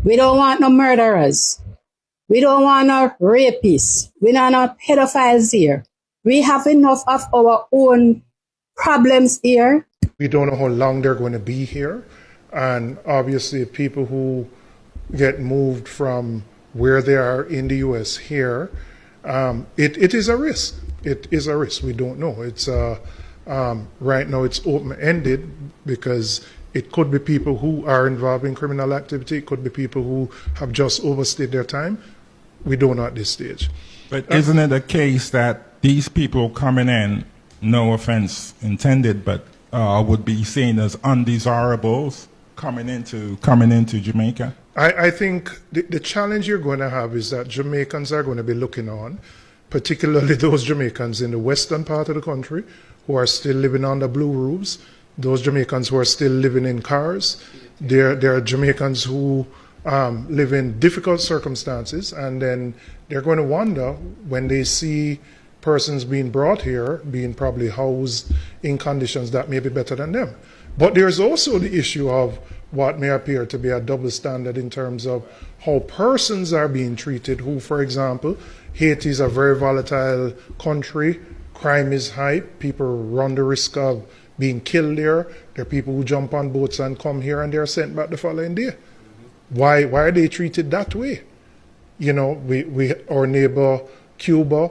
We don't want no murderers. We don't want no rapists. We don't want no pedophiles here. We have enough of our own problems here. We don't know how long they're going to be here. And obviously people who get moved from where they are in the U.S. here, it is a risk. It is a risk. We don't know. It's right now it's open-ended because it could be people who are involved in criminal activity. It could be people who have just overstayed their time. We don't know at this stage. But isn't it a case that these people coming in, no offense intended, but would be seen as undesirables coming into Jamaica? I think the challenge you're going to have is that Jamaicans are going to be looking on, particularly those Jamaicans in the western part of the country who are still living under blue roofs, those Jamaicans who are still living in cars. There are Jamaicans who live in difficult circumstances, and then they're going to wonder when they see persons being brought here, being probably housed in conditions that may be better than them. But there's also the issue of what may appear to be a double standard in terms of how persons are being treated, who, for example, Haiti is a very volatile country, crime is high, people run the risk of being killed there. There are people who jump on boats and come here and they're sent back the following day. Why are they treated that way? You know, our neighbor Cuba,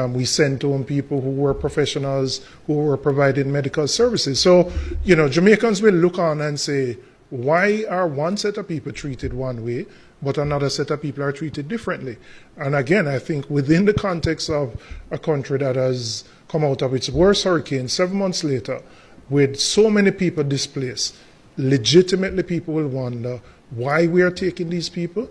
we sent home people who were professionals who were providing medical services. So, you know, Jamaicans will look on and say, why are one set of people treated one way, but another set of people are treated differently? And again, I think within the context of a country that has come out of its worst hurricane 7 months later, with so many people displaced, legitimately people will wonder why we are taking these people.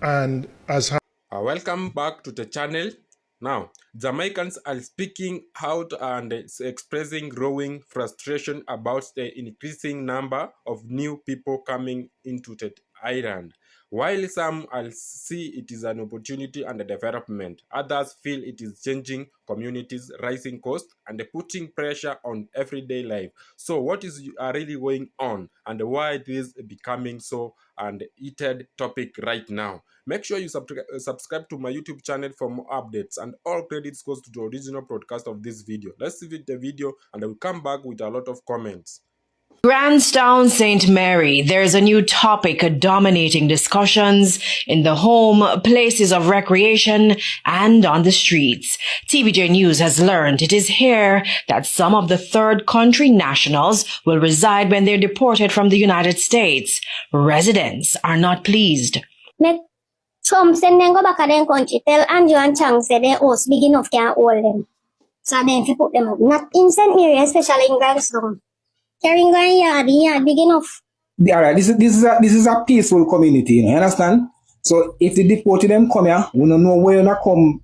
And as welcome back to the channel. Now, Jamaicans are speaking out and expressing growing frustration about the increasing number of new people coming into the island. While some see it is an opportunity and a development, others feel it is changing communities, rising costs, and putting pressure on everyday life. So what is really going on, and why this is becoming so an heated topic right now? Make sure you subscribe to my YouTube channel for more updates, and all credits goes to the original broadcast of this video. Let's see the video, and I will come back with a lot of comments. Grandstown, St. Mary, there's a new topic dominating discussions in the home, places of recreation, and on the streets. TVJ News has learned it is here that some of the third country nationals will reside when they're deported from the United States. Residents are not pleased. Trump send them go back to their country. Tell Andrew and Chang say they host big enough can't hold them. So then if you put them up. Not in St. Mary, especially in Grandstown. Carrying yard big enough. Alright, this is a peaceful community, you understand? So if the deported them come here, we don't know where they come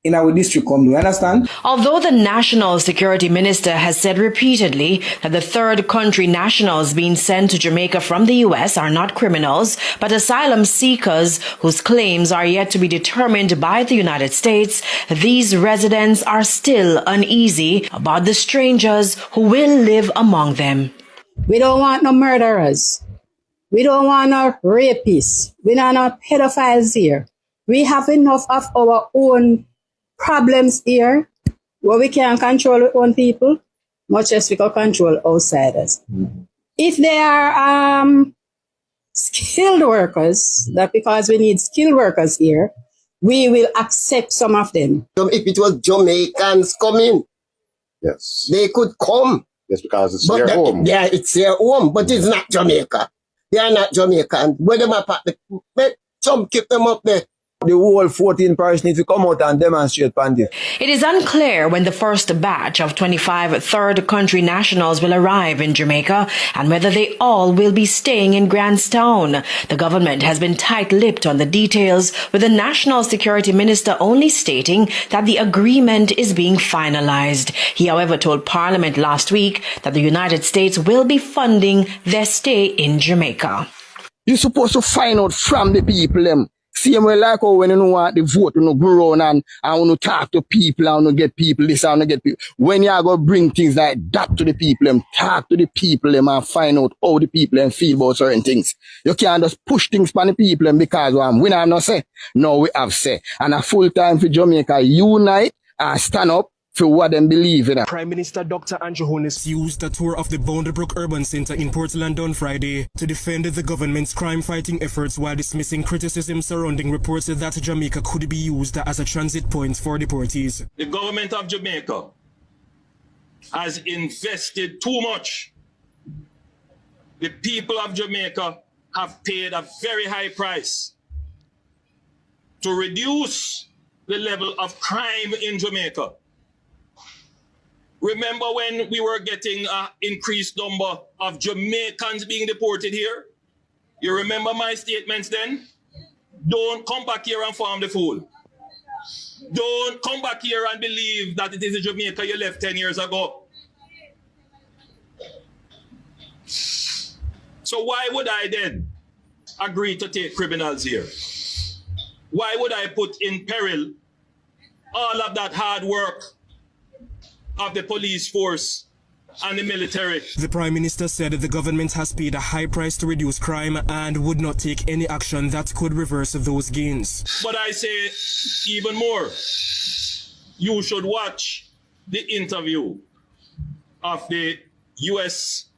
in our district come, do you understand? Although the National Security Minister has said repeatedly that the third country nationals being sent to Jamaica from the U.S. are not criminals, but asylum seekers whose claims are yet to be determined by the United States, these residents are still uneasy about the strangers who will live among them. We don't want no murderers. We don't want no rapists. We don't want no pedophiles here. We have enough of our own problems here where we can't control our own people, much as we can control outsiders. If they are skilled workers, that because we need skilled workers here, we will accept some of them. If it was Jamaicans coming, yes, they could come. Yes, because it's their home. Yeah, it's their home, but it's not Jamaica. They are not Jamaican. Where them up at some keep them up there. The whole 14 parish need to come out and demonstrate on this. It is unclear when the first batch of 25 third country nationals will arrive in Jamaica and whether they all will be staying in Grandstown. The government has been tight-lipped on the details, with the National Security Minister only stating that the agreement is being finalized. He, however, told Parliament last week that the United States will be funding their stay in Jamaica. You're supposed to find out from the people them. same way like how when you know want the vote, you know, go around and want to talk to people, and want to get people this, and want to get people. When you are going to bring things like that to the people, them talk to the people, them and find out how the people them feel about certain things. You can't just push things on the people them because we have no say. No, we have say. And a full time for Jamaica unite and stand up for what they believe in. Prime Minister Dr. Andrew Holness used a tour of the Boundary Urban Centre in Portland on Friday to defend the government's crime-fighting efforts while dismissing criticism surrounding reports that Jamaica could be used as a transit point for deportees. The government of Jamaica has invested too much. The people of Jamaica have paid a very high price to reduce the level of crime in Jamaica. Remember when we were getting an increased number of Jamaicans being deported here? You remember my statements then? Don't come back here and form the fool. Don't come back here and believe that it is a Jamaica you left 10 years ago. So why would I then agree to take criminals here? Why would I put in peril all of that hard work of the police force and the military? The Prime Minister said the government has paid a high price to reduce crime and would not take any action that could reverse those gains. But I say even more, you should watch the interview of the U.S.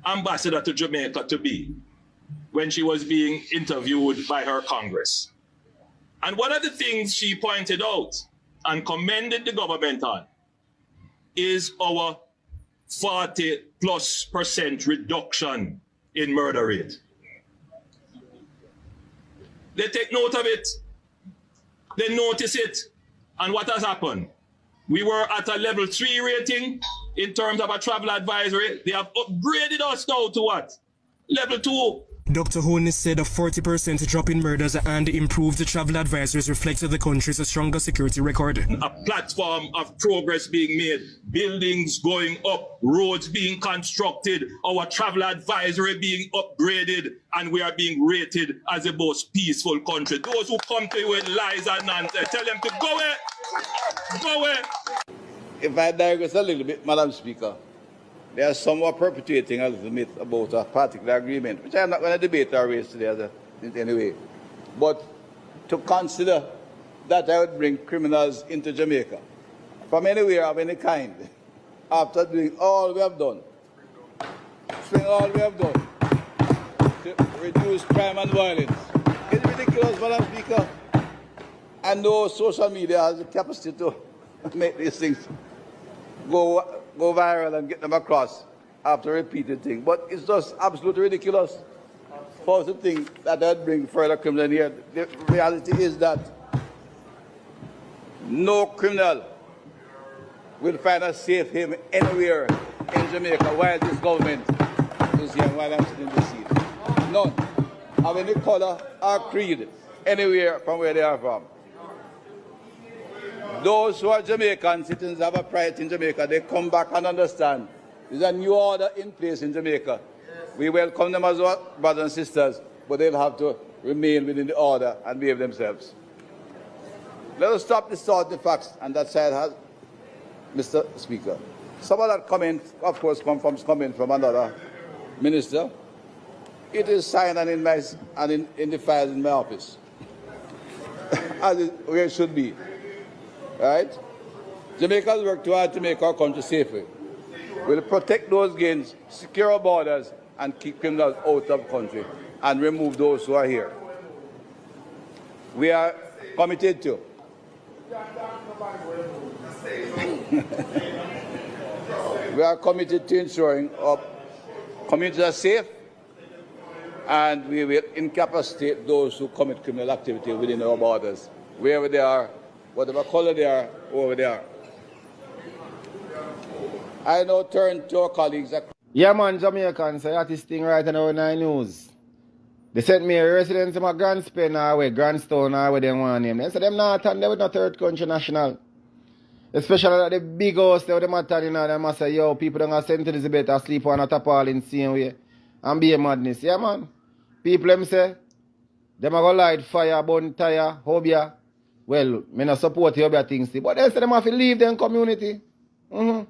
ambassador to Jamaica to be when she was being interviewed by her Congress. And one of the things she pointed out and commended the government on is our 40+% reduction in murder rate. They take note of it, they notice it, and what has happened? We were at a level 3 rating in terms of a travel advisory. They have upgraded us now to what? Level 2. Dr. Holness said a 40% drop in murders and improved travel advisories reflected the country's stronger security record. A platform of progress being made, buildings going up, roads being constructed, our travel advisory being upgraded, and we are being rated as the most peaceful country. Those who come to you with lies and nonsense, tell them to go away. Go away. If I digress a little bit, Madam Speaker, there are some who are perpetuating a little bit about a particular agreement, which I'm not going to debate or raise today in any way. But to consider that I would bring criminals into Jamaica from anywhere of any kind, after doing all we have done, to reduce crime and violence, it's ridiculous, Madam Speaker. I know social media has the capacity to make these things go viral and get them across after repeated things. But it's just absolutely ridiculous for us to think that would bring further criminals here. The reality is that no criminal will find a safe haven anywhere in Jamaica while this government is here, while I'm sitting in this seat. None of any color or creed anywhere from where they are from. Those who are Jamaican citizens have a pride in Jamaica. They come back and understand there's a new order in place in Jamaica. We welcome them as our brothers and sisters, but they'll have to remain within the order and behave themselves. Let us stop distorting the facts, and that side has, Mr. Speaker. Some of that comment, of course, comes from another minister. It is signed and in the files in my office, where it should be. Right? Jamaicans work too hard to make our country safer. We'll protect those gains, secure our borders, and keep criminals out of the country, and remove those who are here. We are committed to. We are committed to ensuring our communities are safe, and we will incapacitate those who commit criminal activity within our borders, wherever they are, whatever color they are, over there. I now turn to our colleagues. Yeah, man, Jamaicans say that is thing right now in the news. They sent me a residence in my Grandstone or where they want name. They said them not and they with no third country national. Especially at the big house they with them attending and they must say, yo, people don't have sent to this bed to sleep on a tapal in the same way. And be a madness. Yeah, man. People them say, Them a go light fire, burn tire, Hobia. Well, me not support Hobia things, but they say them have to leave their community. All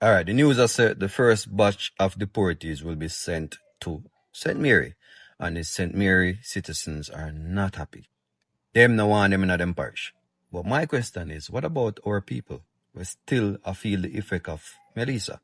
right, the news has said the first batch of deportees will be sent to St. Mary, and the St. Mary citizens are not happy. Them no want them in them parish. But my question is, what about our people? We still feel the effect of Melissa.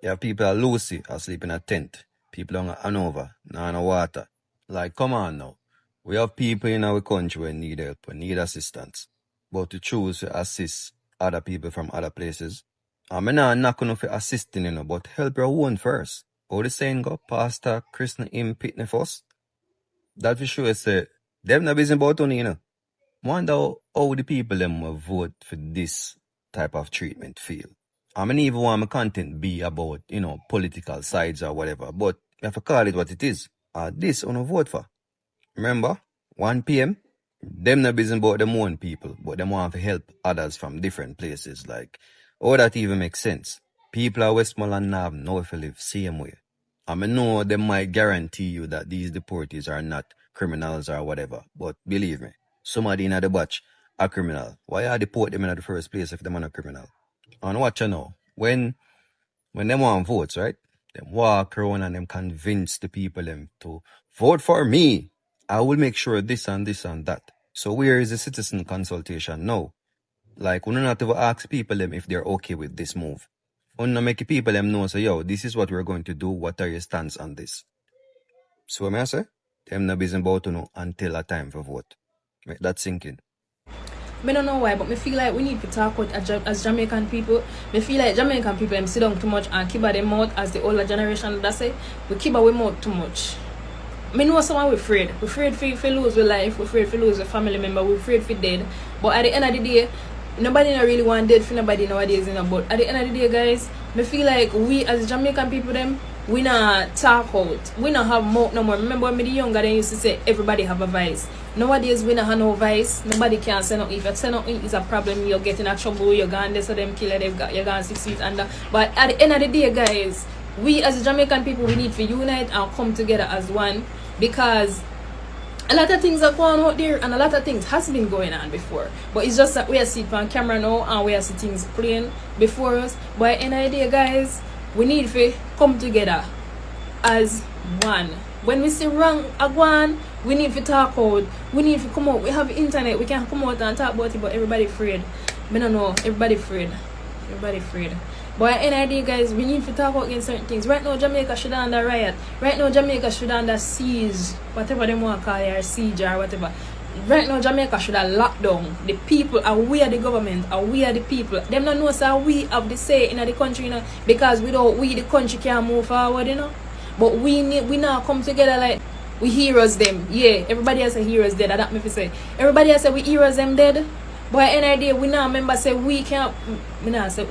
There are people at Lucy asleep in a tent. People on Hanover, no water. Like, come on now. We have people in our country who need help, who need assistance. But to choose to assist other people from other places, I'm not going to assisting, but help your own first. How the saying go, Pastor Christian him pitney first? That for sure say, them not busy about money, Wonder how the people them will vote for this type of treatment feel. I mean, even want my content be about, political sides or whatever, but you have to call it what it is. This on a vote for. Remember, 1 p.m., them not busy about them own people, but them want to help others from different places. Like, how that even makes sense? People at Westmoreland now know if you live same way. I mean, know they might guarantee you that these deportees are not criminals or whatever, but believe me, somebody in the batch are criminal. Why are deport them in the first place if them are not criminal? And watch you know, when they want votes, right? Them walk around and them convince the people them to vote for me. I will make sure this and this and that. So where is the citizen consultation now? Like, we don't have to ask people them if they're okay with this move. We don't make people them know, so yo, this is what we're going to do. What are your stance on this? So what I say? Them not busy about to know until a time for vote. Make that sink in. I don't know why, but I feel like we need to talk about as Jamaican people. I feel like Jamaican people them sit down too much and keep their mouth as the older generation that say we keep our mouth too much. I know someone we're afraid. We're afraid for lose our life, we're afraid for lose a family member, we're afraid for dead. But at the end of the day, nobody really want dead for nobody nowadays, but at the end of the day, guys, I feel like we as Jamaican people them, we not talk out. We not have mouth no more. Remember when me the younger they used to say everybody have a vice. Nowadays we not have no vice. Nobody can say nothing. If you say nothing is a problem, you're getting a trouble, you're gone there, so them killer they've got you're gone 6 feet under. But at the end of the day, guys, we as Jamaican people we need to unite and come together as one, because a lot of things are going on out there and a lot of things has been going on before. But it's just that we are sitting on camera now and we are seeing things playing before us. But at the end of the day, guys, we need to come together as one. When we see wrong one, we need to talk out. We need to come out. We have internet. We can come out and talk about it, but everybody afraid. I don't know. Everybody afraid. Everybody afraid. But at the end of the day, guys, we need to talk out against certain things. Right now, Jamaica should under riot. Right now, Jamaica should under siege. Whatever they want to call it, or siege or whatever. Right now, Jamaica should have locked down. The people are we are the government, are we are the people. Them not know so we have the say in the country, because without we the country can't move forward, But we now come together like we heroes them. Yeah, everybody else say heroes dead. That me fi say. Everybody else say we heroes them dead. But at the end of the day, we now remember say we can't. We now say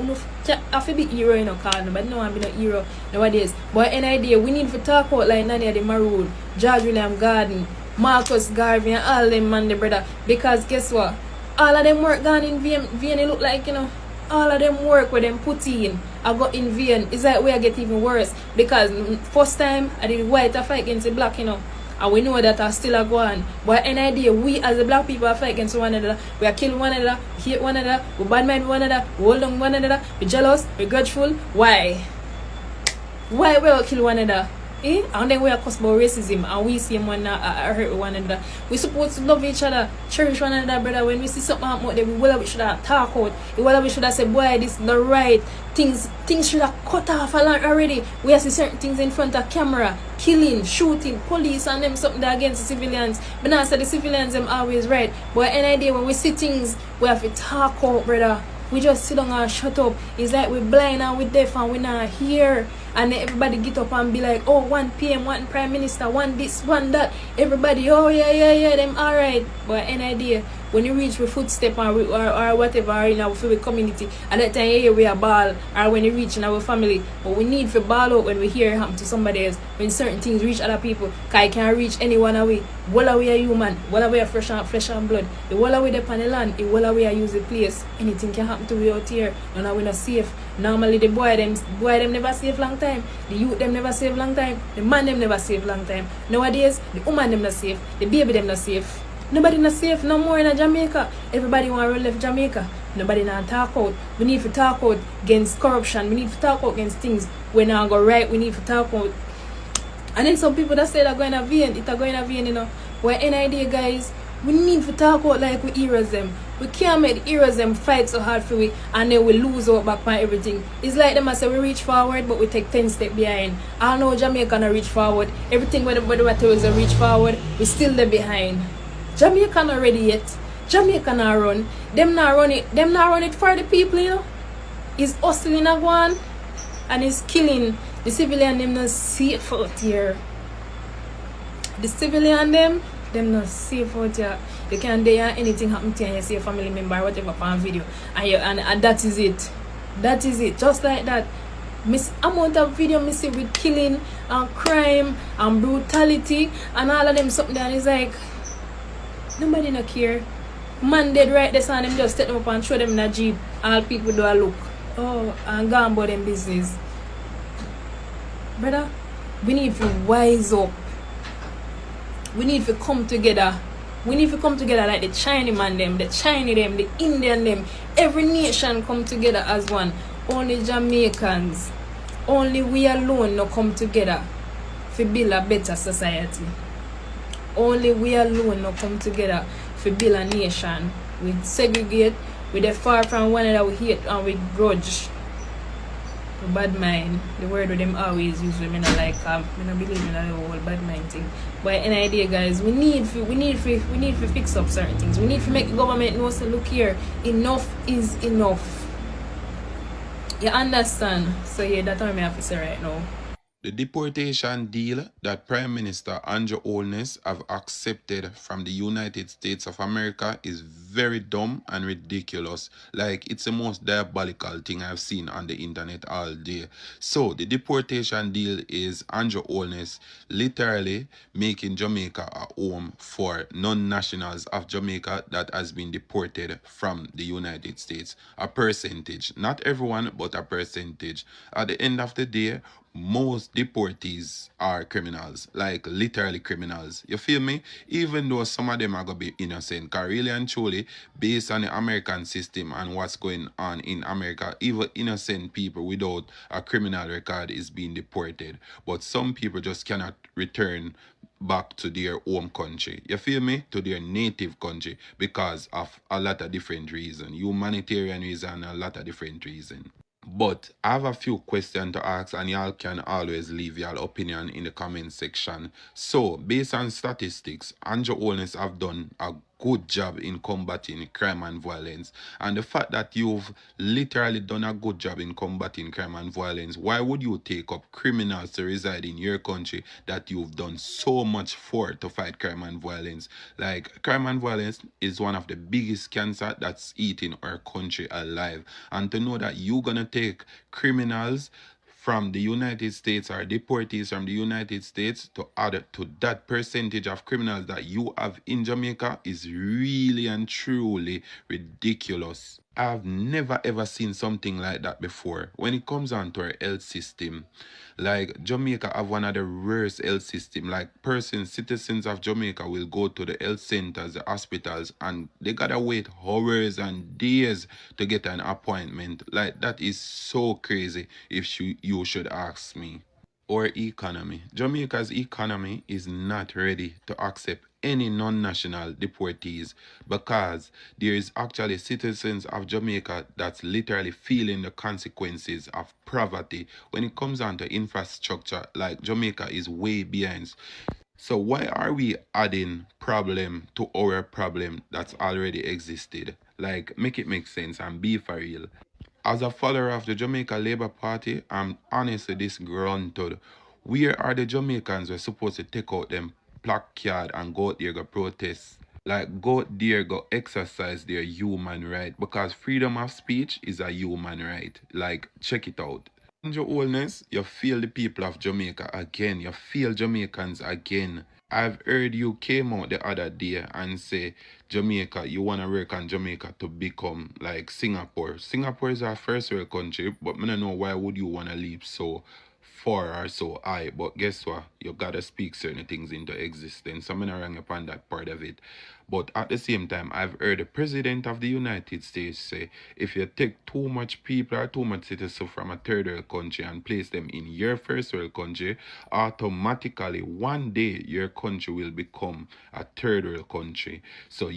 have to be hero, cause nobody no one be no hero nowadays. But at the end of the day, we need to talk about like Nania the Maroon, George William Garden, Marcus Garvey and all them man, the brother. Because guess what? All of them work gone in vain. It look like, all of them work where them put in I got in vain. It's like we are get even worse. Because first time I did white I fight against the black, and we know that I still are going. But at the end of the day, we as the black people are fight against one another. We are killing one another, hate one another, we bad mind one another, we hold on one another, we jealous, we grudgeful. Why? Why we all kill one another? And then we are cuss about racism and we see one hurt one another. We supposed to love each other, cherish one another, brother. When we see something happen out there, we should have talk out. We should have said, boy, this is the right things should have cut off a lot already. We have to see certain things in front of camera, killing, shooting, police and them something against the civilians. But now say the civilians them always right. But at the end of the day, when we see things, we have to talk out, brother. We just sit down and shut up. It's like we're blind and we're deaf and we're not here. And then everybody get up and be like, oh, 1 p.m., 1 prime minister, 1 this, 1 that. Everybody, oh, yeah, them alright. But at the end of the day, when you reach with footstep or whatever in our community, at that time you hear we a ball, or when you reach in our family. But we need to ball out when we hear it happen to somebody else, when certain things reach other people, because it can't reach anyone away. While we are human, while we are flesh and blood, the while we depend on the land, the while we are use the place, anything can happen to we out here. None of we not safe. Normally the boy them never save long time. The youth them never save long time. The man them never save long time. Nowadays, the woman them not safe. The baby them not safe. Nobody not safe no more in Jamaica. Everybody want to leave Jamaica. Nobody not talk out. We need to talk out against corruption. We need to talk out against things when now go right. We need to talk out. And then some people that say they're going to VN, it's going to VN, you know. We're any idea, guys. We need to talk out like we heroes them. We can't make the heroes them fight so hard for we and then we lose out back on everything. It's like them I say we reach forward but we take 10 steps behind. I know Jamaica not reach forward. Everything where the towards a reach forward, we still there behind. Jamaica not ready yet. Jamaica not run. Them not run it for the people, you know. It's hustling a one and it's killing the civilian them not safe out here. The civilian them not safe out here. You can't dare anything happen to you and you see a family member or whatever on video. And that is it. That is it. Just like that. Amount of video me see with killing and crime and brutality and all of them something that is like nobody not care. Man dead right there, and them just take them up and show them in a jeep. All people do a look. Oh, and go on about them business. Brother, we need to wise up. We need to come together. We need to come together like the Chinese man them, the Chinese them, the Indian them. Every nation come together as one. Only Jamaicans, only we alone no come together to build a better society. Only we alone no come together to build a nation. We segregate, we are far from one another, we hate and we grudge. The bad mind, the word with them always use, we not like I don't believe in the whole bad mind thing. But an idea, guys, we need to fix up certain things. We need to make the government know, so look here, enough is enough. You understand? So yeah, that's what I have to say right now. The deportation deal that Prime Minister Andrew Holness have accepted from the United States of America is very dumb and ridiculous. Like, it's the most diabolical thing I've seen on the internet all day. So, the deportation deal is Andrew Holness literally making Jamaica a home for non-nationals of Jamaica that has been deported from the United States. A percentage. Not everyone, but a percentage. At the end of the day, most deportees are criminals, like literally criminals. You feel me? Even though some of them are going to be innocent, because really and truly, based on the American system and what's going on in America, even innocent people without a criminal record is being deported. But some people just cannot return back to their home country. You feel me? To their native country because of a lot of different reasons. Humanitarian reason and a lot of different reasons. But I have a few questions to ask and y'all can always leave your opinion in the comment section. So, based on statistics, Andrew Holness have done a good job in combating crime and violence. And the fact that you've literally done a good job in combating crime and violence, why would you take up criminals to reside in your country that you've done so much for to fight crime and violence? Like, crime and violence is one of the biggest cancer that's eating our country alive. And to know that you're gonna take criminals from the United States or deportees from the United States to add to that percentage of criminals that you have in Jamaica is really and truly ridiculous. I've never ever seen something like that before. When it comes on to our health system, like Jamaica have one of the worst health system. Like citizens of Jamaica will go to the health centers, the hospitals, and they gotta wait hours and days to get an appointment. Like, that is so crazy if you should ask me. Or economy. Jamaica's economy is not ready to accept any non-national deportees because there is actually citizens of Jamaica that's literally feeling the consequences of poverty when it comes down to infrastructure. Like, Jamaica is way behind. So why are we adding problem to our problem that's already existed? Like, make it make sense and be for real. As a follower of the Jamaica Labour Party, I'm honestly disgruntled. Where are the Jamaicans who are supposed to take out them placard and go out there to protest? Like, go there, go exercise their human right, because freedom of speech is a human right. Like, check it out. In your oldness, you feel the people of Jamaica again. You feel Jamaicans again. I've heard you came out the other day and say, Jamaica, you want to work on Jamaica to become like Singapore. Singapore is our first world country, but I don't know why would you want to leap so far or so high. But guess what? You got to speak certain things into existence. I'm not wrong upon that part of it. But at the same time, I've heard the President of the United States say, if you take too much people or too much citizens from a third world country and place them in your first world country, automatically one day your country will become a third world country. So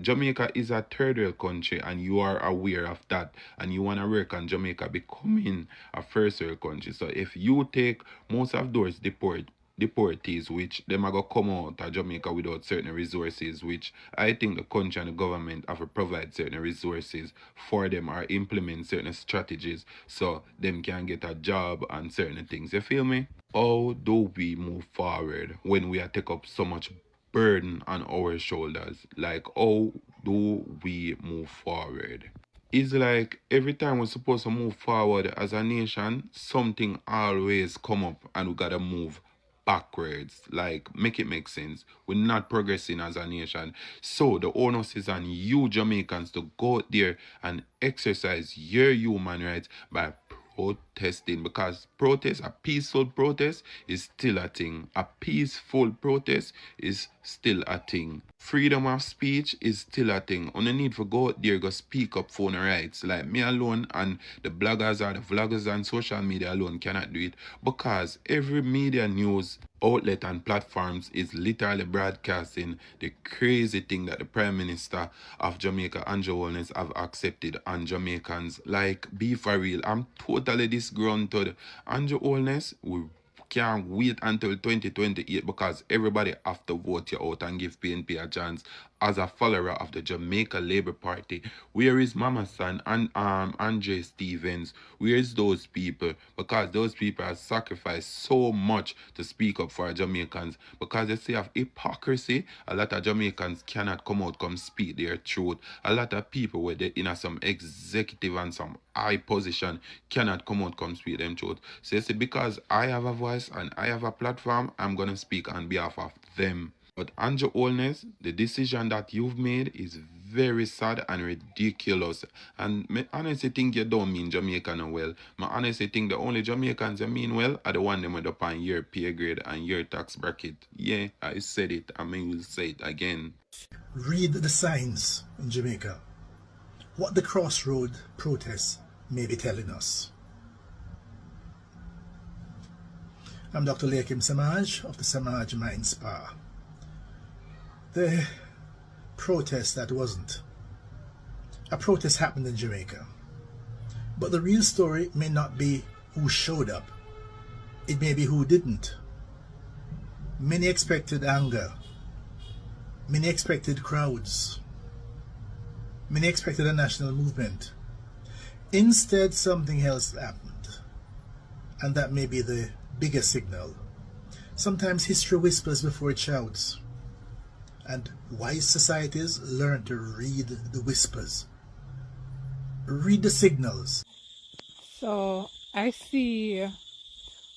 Jamaica is a third world country and you are aware of that and you want to work on Jamaica becoming a first world country. So if you take most of those deportees, which them are going to come out of Jamaica without certain resources, which I think the country and the government have to provide certain resources for them or implement certain strategies so them can get a job and certain things. You feel me? How do we move forward when we are take up so much burden on our shoulders? Like, how do we move forward? It's like every time we're supposed to move forward as a nation, something always come up and we gotta move backwards. Like, make it make sense. We're not progressing as a nation. So the onus is on you Jamaicans to go out there and exercise your human rights by protesting, because a peaceful protest is still a thing. A peaceful protest is still a thing. Freedom of speech is still a thing. On the need for go out there, go speak up for the rights. Like me alone and the bloggers or the vloggers and social media alone cannot do it, because every media news outlet and platforms is literally broadcasting the crazy thing that the Prime Minister of Jamaica, Andrew Holness, have accepted on Jamaicans. Like, be for real, I'm totally disgruntled. Andrew Holness, we can't wait until 2028 because everybody have to vote you out and give PNP a chance as a follower of the Jamaica Labour Party. Where is Mama San and Andre Stevens? Where is those people? Because those people have sacrificed so much to speak up for Jamaicans. Because they say of hypocrisy, a lot of Jamaicans cannot come speak their truth. A lot of people where they in some executive and some high position cannot come speak them truth. So you see, because I have a voice and I have a platform, I'm gonna speak on behalf of them. But Andrew Holness, the decision that you've made is very sad and ridiculous. And I honestly think you don't mean Jamaica no well. I honestly think the only Jamaicans you mean well are the one them with up on your pay grade and your tax bracket. Yeah, I said it. I will say it again. Read the signs in Jamaica. What the crossroad protests may be telling us. I'm Dr. Lakim Samaj of the Samaj Mind Spa. The protest that wasn't. A protest happened in Jamaica. But the real story may not be who showed up. It may be who didn't. Many expected anger. Many expected crowds. Many expected a national movement. Instead, something else happened. And that may be the biggest signal. Sometimes history whispers before it shouts. And wise societies learn to read the whispers. Read the signals. So I see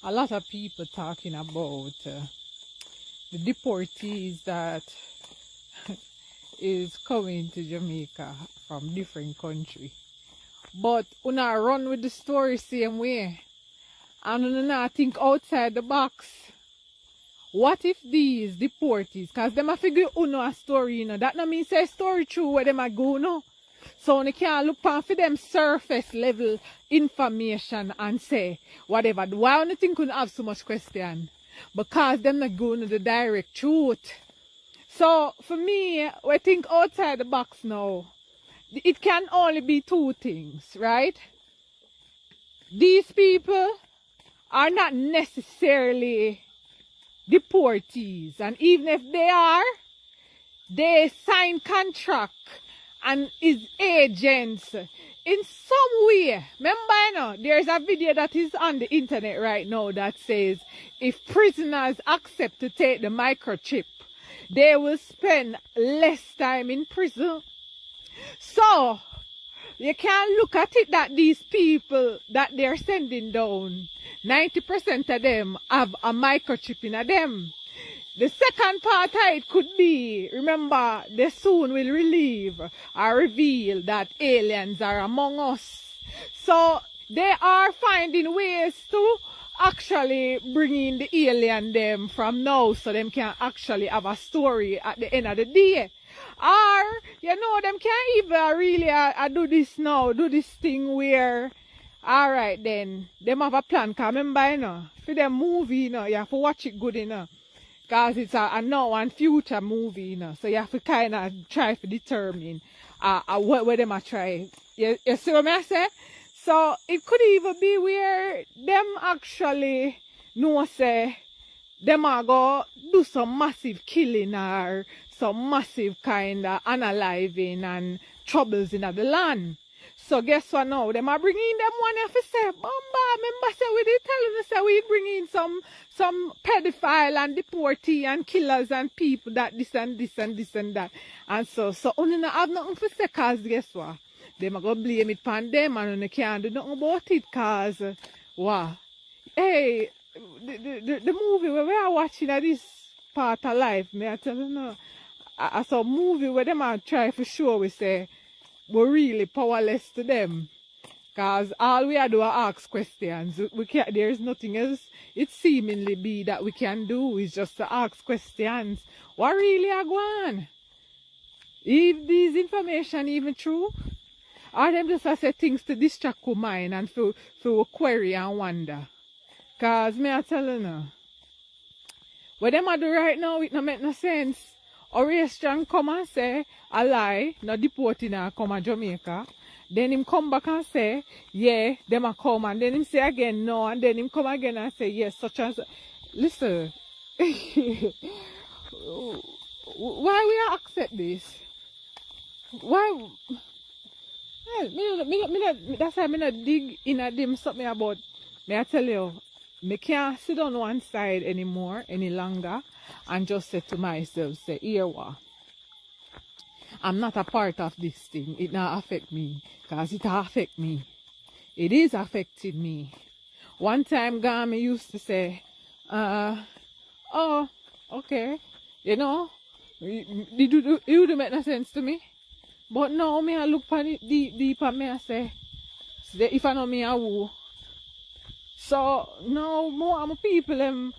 a lot of people talking about the deportees that is coming to Jamaica from different countries. But una run with the story same way. And una not think outside the box. What if these deportees, cause them a figure uno a story, you know, that no mean say story true where them a go, no. So you can't look on for them surface level information and say whatever. Why do you think you have so much question? Because them not going to the direct truth. So for me, we think outside the box now. It can only be two things, right? These people are not necessarily deportees, and even if they are, they sign contract and is agents in some way. Remember, you know, there's a video that is on the internet right now that says if prisoners accept to take the microchip, they will spend less time in prison. So, you can look at it that these people that they're sending down, 90% of them have a microchip in them. The second part of it could be, remember, they soon will relieve or reveal that aliens are among us. So they are finding ways to actually bring in the alien them from now so them can actually have a story at the end of the day. Or, you know, them can't even really do this now, do this thing where, alright then, them have a plan, because remember, you know, for them movie, you know, you have to watch it good, you know. Because it's a now and future movie, you know. So you have to kind of try to determine what them are trying. You see what I say? So it could even be where them actually know say them are go do some massive killing or some massive kind of unaliving and troubles in the land. So guess what now? Them are bringing them one if you say, Bamba, remember say we did telling us say we bring in some pedophile and deportee and killers and people that this and this and this and that. And so only not have nothing to say cause guess what? Them are gonna blame it upon them and they can't do nothing about it cause wow. Hey, the movie where we are watching at this part of life, may I tell you now, I saw a movie where them are try for sure we say we're really powerless to them. Because all we are doing is ask questions. We can't, there is nothing else it seemingly be that we can do is just to ask questions. What really are going on? If these information even true? Or them just say things to distract your mind and for query and wonder. Because me I tell you now, what them are do right now it no make no sense. Or a strong come and say a lie, no deporting her come to Jamaica. Then him come back and say, yeah, them a come, and then him say again no, and then him come again and say yes, such as listen. Why we accept this? Why that's why I not dig in a them something about may I tell you, me can't sit on one side anymore, any longer, and just say to myself, say, here what? I'm not a part of this thing. It not affect me. Because it affect me. It is affecting me. One time, Gami used to say, oh, okay. You know, it would make no sense to me. But now, me I look on it deep and me I say, if I know me, I will. So, now, more people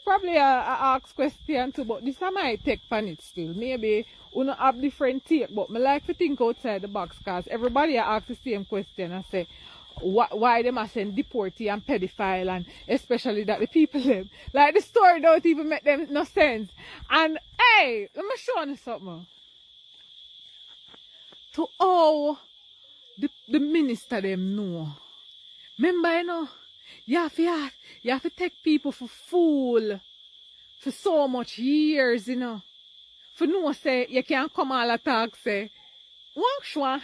probably ask questions too, but this I might take on it still. Maybe we don't have different take, but I like to think outside the box because everybody asks the same question and say, why they must send deportee and pedophile and especially that the people them. Like the story don't even make them no sense. And hey, let me show you something. To all the minister them know. Remember, you know, you have to take people for fool for so much years, you know. For no say, you can't come all attack, say, shwa,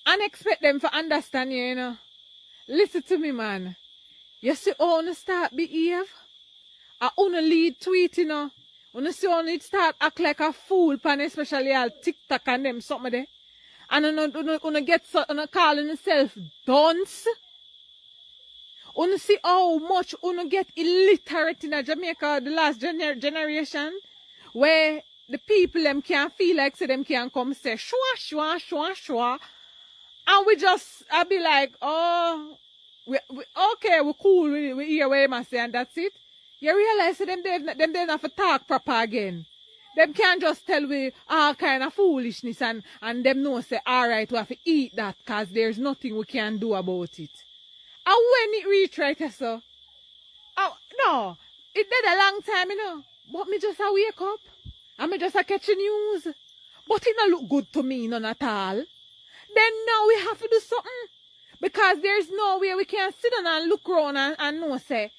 and expect them to understand you, you know. Listen to me, man. You see how you start behave? I wanna lead tweet, you know. When you see how you start act like a fool, pan especially all TikTok and them something there. And you get calling yourself dunce. You see how much you get illiterate in Jamaica the last generation, where the people them can't feel like say them can come say shwa. And we just I be like, oh, okay, we're cool, we hear what you say and that's it. You realize them they have to talk proper again. Them can't just tell we all kind of foolishness and them know say, alright, we have to eat that because there's nothing we can do about it. And when it reach right so, oh, no, it did a long time, you know. But me just a wake up and me just a catch the news. But it not look good to me none at all. Then now we have to do something. Because there's no way we can sit down and look around and know say,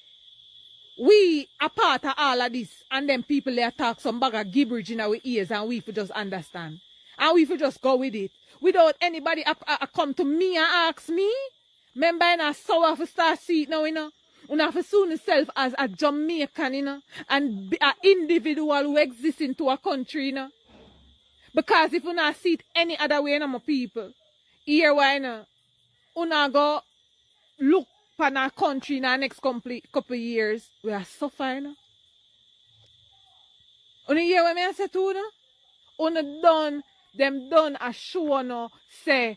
we are part of all of this, and then people they talk some bag of gibberish in our ears, and we for just understand, and we for just go with it without anybody come to me and ask me. Remember, I saw for start see it now, you know. Una have to see yourself as a Jamaican, you know, and be an individual who exists into a country, you know. Because if you not see it any other way, you know, my people, here why, you know, una go look for our country in our next couple years, we are suffering, you know. Una hear what I say to you, know? Una done, them done a show, no, say,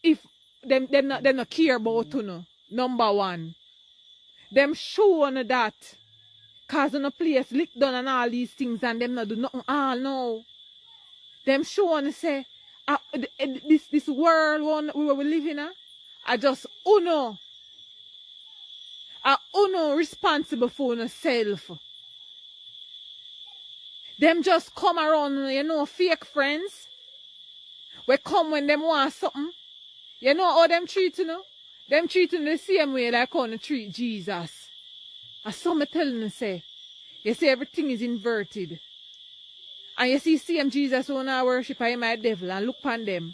if them not care about you, know, number one. Them show on that. Cause on a place lick down and all these things and them not do nothing all no. Them show on say this world one we live in I just uno responsible for yourself. Them just come around, you know, fake friends. We come when them want something. You know how them treat you know? Them treat you the same way like how they treat Jesus. And some telling you say, you see everything is inverted. And you see same Jesus who now worship him my devil and look upon them.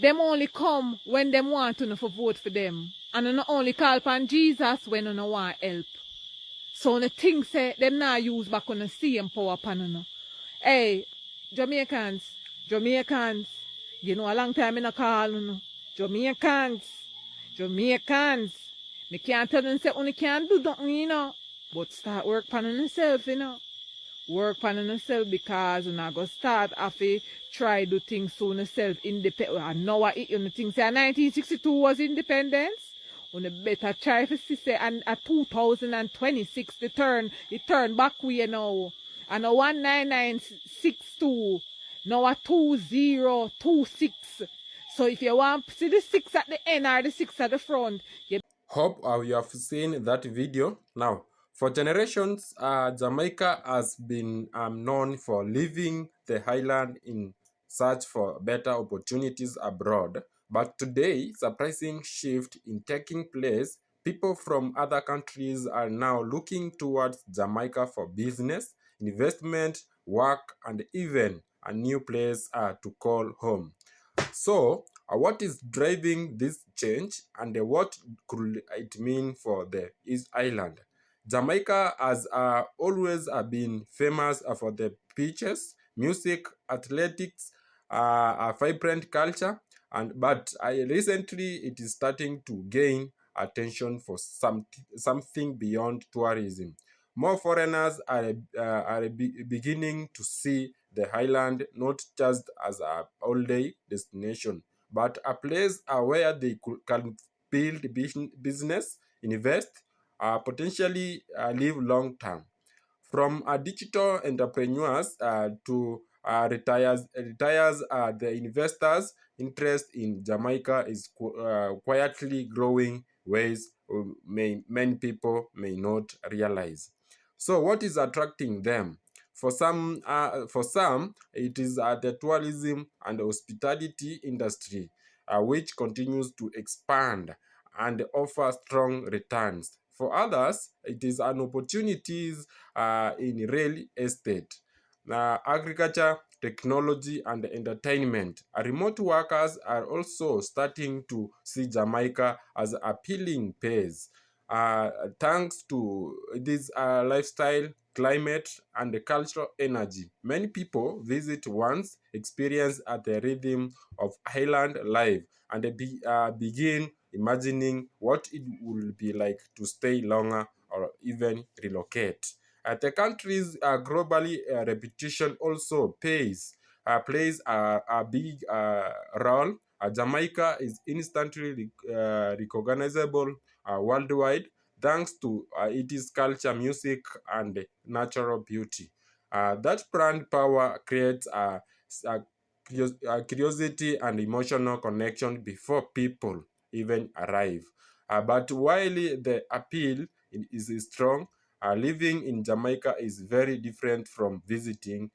Them only come when them want to for vote for them. And not only call upon Jesus when you no want help. So the thing say them not use back on the same power upon you. Hey, Jamaicans, you know a long time in a call you. Jamaicans. Me can't tell them say only can't do nothing, you know. But start work on yourself, you know. Work on yourself because you not go start after try do things so yourself independent. And now I you know things say 1962 was independence. You better try to see say and at 2026 the turn back way now. And a 19962 now a 2026. So if you want to see the 6 at the end or the 6 at the front, you Hope you have seen that video. Now, for generations, Jamaica has been known for leaving the island in search for better opportunities abroad. But today, surprising shift in taking place. People from other countries are now looking towards Jamaica for business, investment, work, and even a new place to call home. So, what is driving this change and what could it mean for the East Island? Jamaica has always been famous for the beaches, music, athletics, a vibrant culture, but recently it is starting to gain attention for something beyond tourism. More foreigners are beginning to see the island not just as a all-day destination, but a place where they can build business, invest, potentially live long term. From digital entrepreneurs to retires, the investors' interest in Jamaica is quietly growing ways many people may not realize. So, what is attracting them? For some, it is the tourism and hospitality industry, which continues to expand and offer strong returns. For others, it is an opportunities in real estate, agriculture, technology, and entertainment. Remote workers are also starting to see Jamaica as appealing place. Thanks to this lifestyle, climate, and the cultural energy, many people visit once, experience at the rhythm of highland life, and they begin imagining what it will be like to stay longer or even relocate. The country's globally reputation also plays a big role. Jamaica is instantly recognizable worldwide thanks to its culture, music, and natural beauty. That brand power creates a curiosity and emotional connection before people even arrive. But while the appeal is strong, living in Jamaica is very different from visiting,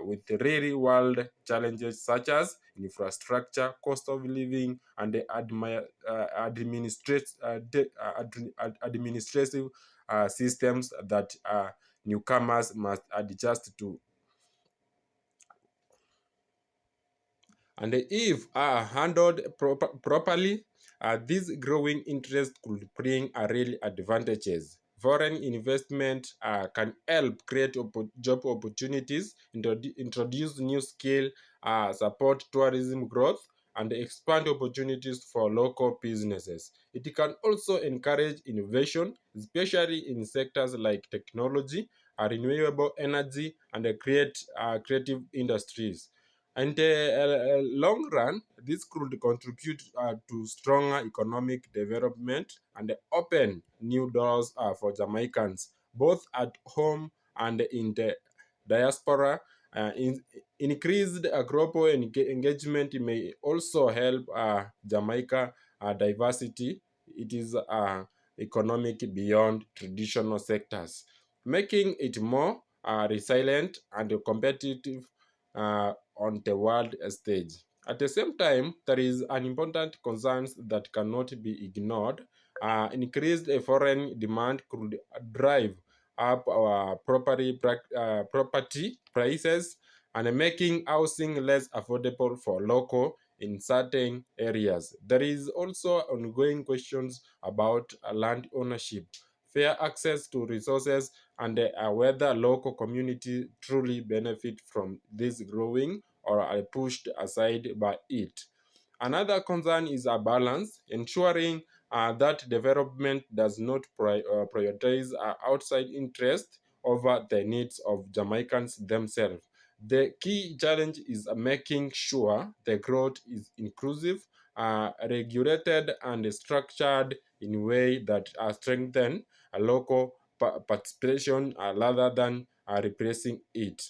with the real world challenges such as infrastructure, cost of living, and the administrative systems that newcomers must adjust to. And if handled properly, This growing interest could bring a real advantages. Foreign investment can help create job opportunities, introduce new skill, support tourism growth, and expand opportunities for local businesses. It can also encourage innovation, especially in sectors like technology, renewable energy, and creative industries. In the long run, this could contribute to stronger economic development and open new doors for Jamaicans, both at home and in the diaspora. Increased global engagement may also help Jamaica diversity. It is economic beyond traditional sectors, making it more resilient and competitive on the world stage. At the same time, there is an important concern that cannot be ignored. Increased foreign demand could drive up our property prices and making housing less affordable for local in certain areas. There is also ongoing questions about land ownership, fair access to resources, and whether local community truly benefit from this growing or are pushed aside by it. Another concern is a balance, ensuring that development does not prioritize outside interest over the needs of Jamaicans themselves. The key challenge is making sure the growth is inclusive, regulated, and structured in a way that strengthen local participation rather than replacing it.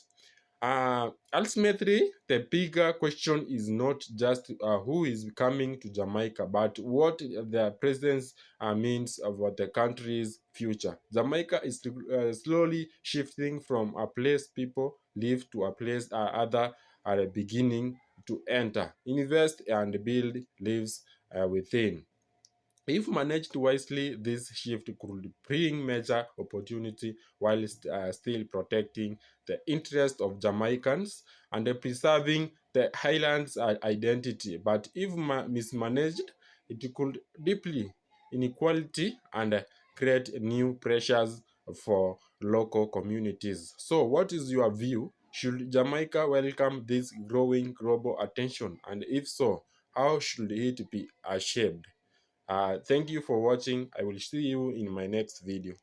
Ultimately, the bigger question is not just who is coming to Jamaica, but what their presence means for the country's future. Jamaica is slowly shifting from a place people live to a place other are beginning to enter, invest, and build lives within. If managed wisely, this shift could bring major opportunity while still protecting the interests of Jamaicans and preserving the highlands' identity. But if mismanaged, it could deeply inequality and create new pressures for local communities. So, what is your view? Should Jamaica welcome this growing global attention? And if so, how should it be shaped? Thank you for watching. I will see you in my next video.